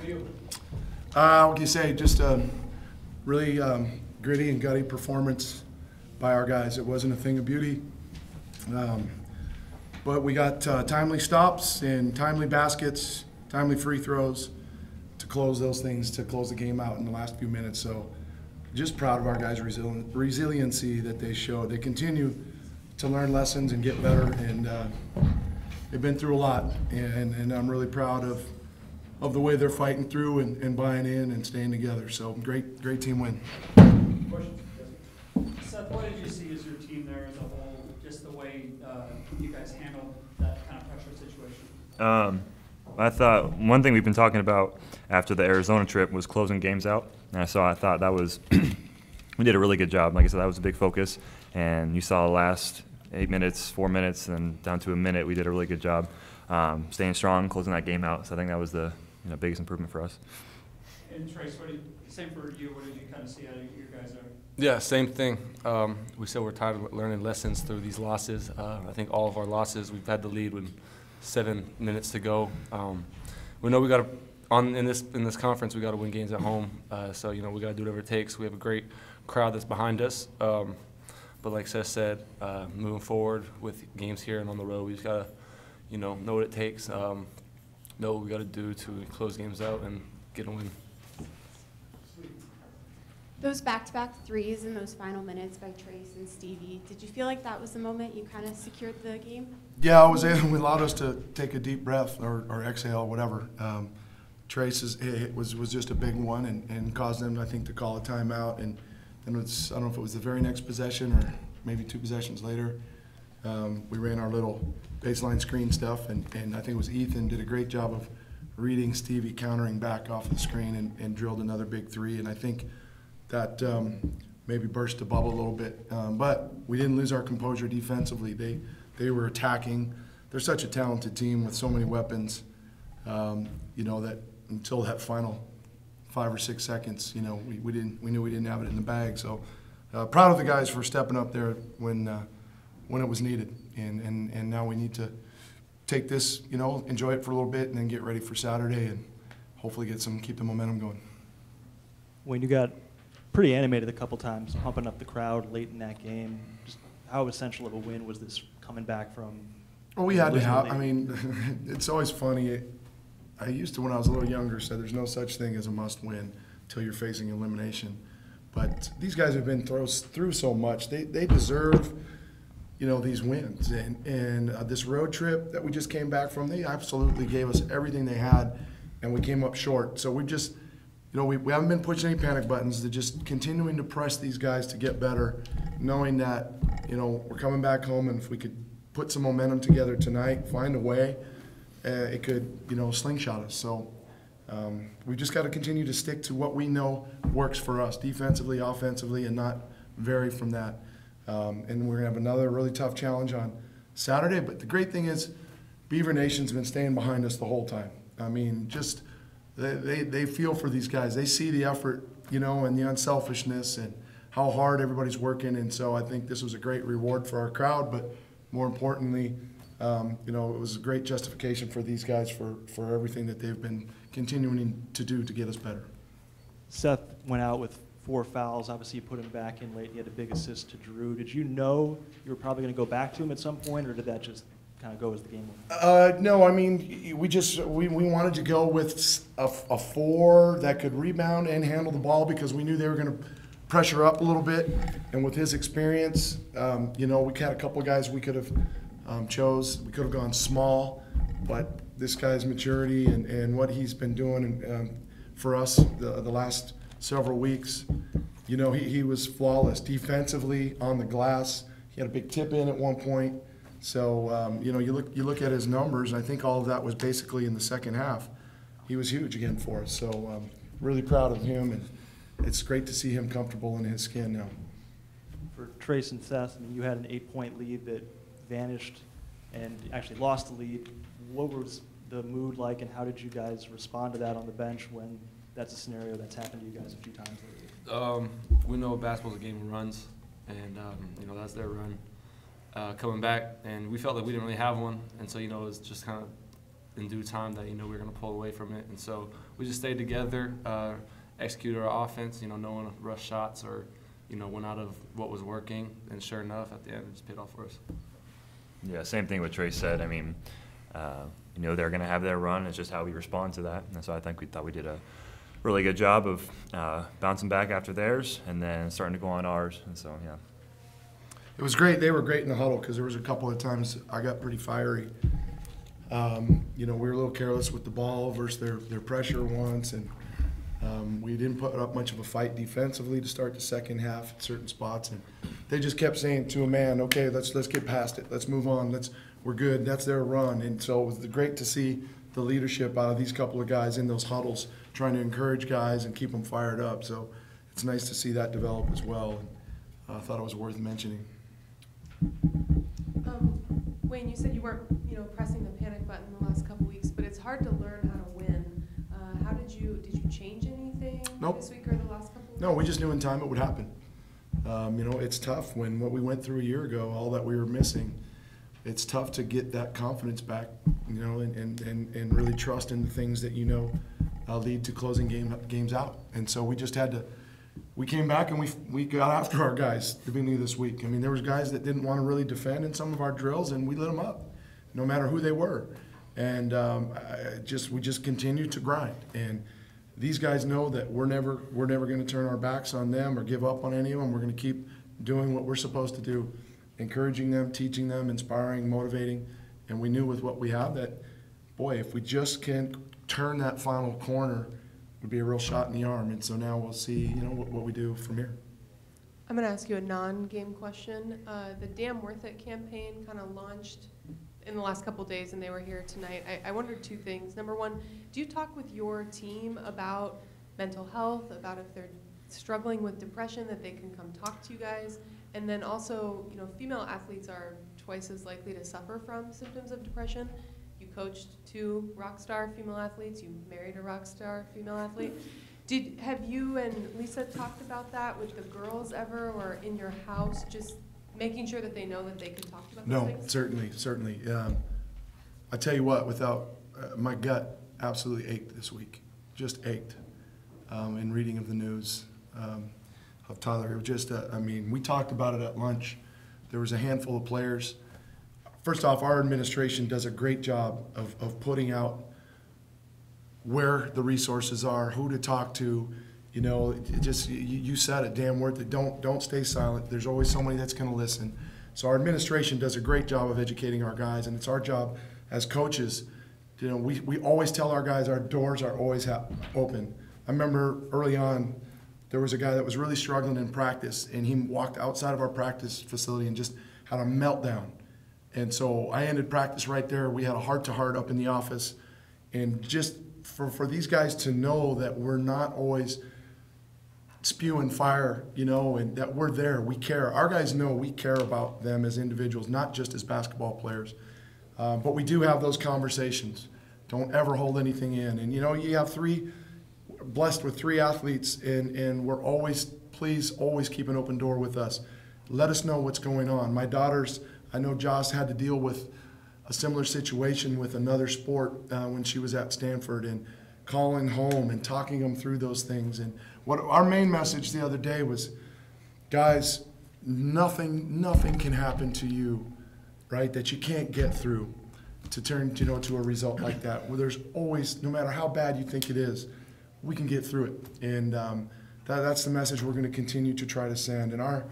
What can you say? Just a really gritty and gutty performance by our guys. It wasn't a thing of beauty, but we got timely stops and timely baskets, timely free throws to close those things, to close the game out in the last few minutes. So just proud of our guys' resiliency that they showed. They continue to learn lessons and get better, and they've been through a lot, and I'm really proud of the way they're fighting through and buying in and staying together. So great team win. Question. Seth, what did you see as your team there as a whole, just the way you guys handled that kind of pressure situation? I thought one thing we've been talking about after the Arizona trip was closing games out. And I thought that was we did a really good job. Like I said, that was a big focus. And you saw the last 8 minutes, 4 minutes, and down to a minute, we did a really good job staying strong, closing that game out. So I think that was the biggest improvement for us. And Trace, same for you. What did you kind of see out of your guys there? Yeah, same thing. We said we're tired of learning lessons through these losses. I think all of our losses, we've had the lead with 7 minutes to go. We know we got to, in this conference, we got to win games at home. So we got to do whatever it takes. We have a great crowd that's behind us. But like Seth said, moving forward with games here and on the road, we just got to, know what it takes, know what we got to do to close games out and get a win. Those back-to-back threes in those final minutes by Trace and Stevie, did you feel like that was the moment you kind of secured the game? Yeah, it allowed us to take a deep breath or exhale, whatever. Trace's hit was just a big one and caused them, I think, to call a timeout. And then I don't know if it was the very next possession or maybe 2 possessions later, we ran our little baseline screen stuff, and I think it was Ethan did a great job of reading Stevie countering back off the screen and drilled another big 3. And I think that maybe burst the bubble a little bit. But we didn't lose our composure defensively. They were attacking. They're such a talented team with so many weapons, that until that final 5 or 6 seconds, we knew we didn't have it in the bag. So proud of the guys for stepping up there when it was needed. And now we need to take this, enjoy it for a little bit and then get ready for Saturday and hopefully keep the momentum going. When you got pretty animated a couple times, pumping up the crowd late in that game, just how essential of a win was this coming back from? Well, we had to have. I mean, it's always funny. I used to, when I was a little younger, say there's no such thing as a must-win until you're facing elimination. But these guys have been through so much. They deserve, these wins. And this road trip that we just came back from, they absolutely gave us everything they had, and we came up short. So we just, we haven't been pushing any panic buttons. They're just continuing to press these guys to get better, knowing that, we're coming back home, and if we could put some momentum together tonight, find a way, it could, slingshot us. So we just got to continue to stick to what we know works for us, defensively, offensively, and not vary from that. And we're going to have another really tough challenge on Saturday. But the great thing is Beaver Nation's been staying behind us the whole time. I mean, just they feel for these guys. They see the effort, and the unselfishness and how hard everybody's working. And so I think this was a great reward for our crowd, but more importantly, it was a great justification for these guys for everything that they've been continuing to do to get us better. Seth went out with 4 fouls. Obviously, you put him back in late. He had a big assist to Drew. Did you know you were probably going to go back to him at some point, or did that just kind of go as the game went? No, I mean, we wanted to go with a 4 that could rebound and handle the ball because we knew they were going to pressure up a little bit. And with his experience, we had a couple of guys we could have chose. We could have gone small, but this guy's maturity and what he's been doing for us the last several weeks, he was flawless defensively on the glass. He had a big tip in at one point. So you look at his numbers, and I think all of that was basically in the second half. He was huge again for us. So really proud of him, and it's great to see him comfortable in his skin now. For Trace and Seth, you had an 8-point lead that vanished and actually lost the lead. What was the mood like, and how did you guys respond to that on the bench when that's a scenario that's happened to you guys a few times lately? We know basketball's a game of runs, and that's their run coming back, and we felt like we didn't really have one, and so it was just kind of in due time that, we were going to pull away from it. And so we just stayed together, executed our offense, no one rushed shots or, went out of what was working. And sure enough, at the end, it just paid off for us. Yeah, same thing what Trey said. I mean, they're going to have their run. It's just how we respond to that. And so I think we thought we did a really good job of bouncing back after theirs and then starting to go on ours. And so, yeah. It was great. They were great in the huddle because there was a couple of times I got pretty fiery. We were a little careless with the ball versus their pressure once, and we didn't put up much of a fight defensively to start the second half at certain spots. And they just kept saying to a man, "Okay, let's get past it. Let's move on. We're good." That's their run. And so it was great to see the leadership out of these couple of guys in those huddles, trying to encourage guys and keep them fired up. So it's nice to see that develop as well. And I thought it was worth mentioning. Wayne, you said you weren't, pressing the panic button the last couple weeks, but it's hard to learn how to win. How did you change anything Nope. this week or the last couple weeks? No, we just knew in time it would happen. It's tough when what we went through a year ago, all that we were missing. It's tough to get that confidence back, and really trust in the things that lead to closing games out. And so we just had to. We came back and we got after our guys at the beginning of this week. I mean, there was guys that didn't want to really defend in some of our drills, and we lit them up, no matter who they were. And we just continued to grind. And these guys know that we're never going to turn our backs on them or give up on any of them. We're going to keep doing what we're supposed to do, encouraging them, teaching them, inspiring, motivating. And we knew with what we have that, boy, if we just can turn that final corner, would be a real shot in the arm. And so now we'll see, what we do from here. I'm going to ask you a non-game question. The Damn Worth It campaign kind of launched in the last couple of days, and they were here tonight. I wondered two things. Number one, do you talk with your team about mental health, about if they're struggling with depression, that they can come talk to you guys? And then also, female athletes are twice as likely to suffer from symptoms of depression. You coached 2 rock star female athletes. You married a rock star female athlete. Have you and Lisa talked about that with the girls ever, or in your house, just making sure that they know that they can talk about those things? No, certainly. I tell you what, without my gut absolutely ached this week, just ached in reading of the news of Tyler. It was just, we talked about it at lunch. There was a handful of players. First off, our administration does a great job of putting out where the resources are, who to talk to. You said it, damn worth it. Don't stay silent. There's always somebody that's going to listen. So our administration does a great job of educating our guys, and it's our job as coaches. We always tell our guys our doors are always open. I remember early on, there was a guy that was really struggling in practice, and he walked outside of our practice facility and just had a meltdown. And so I ended practice right there. We had a heart-to-heart up in the office. And just for these guys to know that we're not always spewing fire, and that we're there, we care. Our guys know we care about them as individuals, not just as basketball players. But we do have those conversations. Don't ever hold anything in. And, you have blessed with 3 athletes, and we're please always keep an open door with us. Let us know what's going on. My daughters, I know Joss had to deal with a similar situation with another sport when she was at Stanford, and calling home and talking them through those things. And what our main message the other day was, guys, nothing can happen to you, right, that you can't get through to turn to a result like that. Where there's always, no matter how bad you think it is, we can get through it. And that's the message we're going to continue to try to send. And our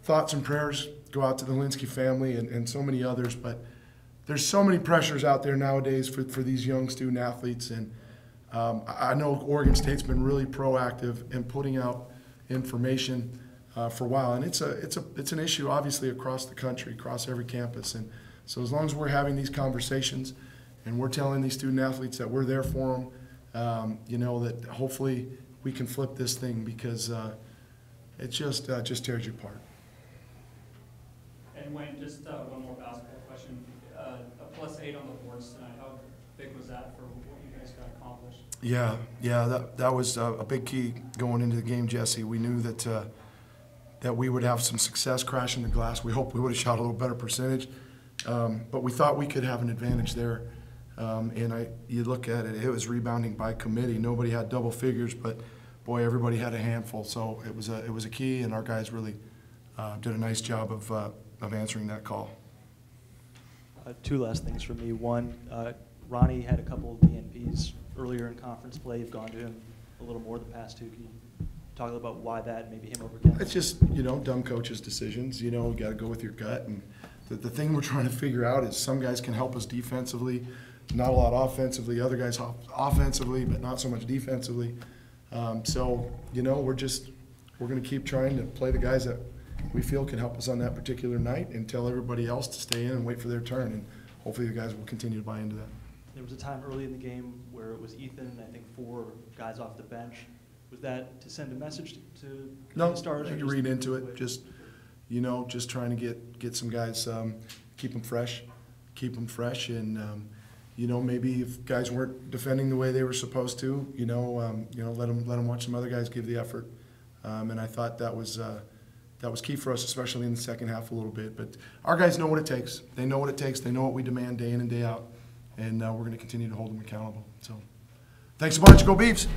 thoughts and prayers go out to the Linsky family and so many others, but there's so many pressures out there nowadays for these young student athletes, and I know Oregon State's been really proactive in putting out information for a while, and it's an issue obviously across the country, across every campus. And so as long as we're having these conversations and we're telling these student athletes that we're there for them, that hopefully we can flip this thing, because it just tears you apart. And Wayne, just one more basketball question. A +8 on the boards tonight. How big was that for what you guys got accomplished? Yeah, that was a big key going into the game, Jesse. We knew that we would have some success crashing the glass. We hoped we would have shot a little better percentage, but we thought we could have an advantage there. And you look at it, it was rebounding by committee. Nobody had double figures, but boy, everybody had a handful. So it was a key, and our guys really did a nice job of answering that call. Two last things for me. One, Ronnie had a couple of DNPs earlier in conference play. You've gone to him a little more the past two. Can you talk a little about why that, maybe him over Kevin? It's just, dumb coaches' decisions. You got to go with your gut. And the thing we're trying to figure out is some guys can help us defensively, not a lot offensively. Other guys offensively, but not so much defensively. So, we're going to keep trying to play the guys that we feel can help us on that particular night and tell everybody else to stay in and wait for their turn. And hopefully the guys will continue to buy into that. There was a time early in the game where it was Ethan and I think 4 guys off the bench. Was that to send a message to No, the starters? you read into it. Just trying to get some guys, keep them fresh, and maybe if guys weren't defending the way they were supposed to, let them watch some other guys give the effort. And I thought that was key for us, especially in the second half a little bit. But our guys know what it takes. They know what it takes. They know what we demand day in and day out, and we're going to continue to hold them accountable. So, thanks a bunch. Go Beavs.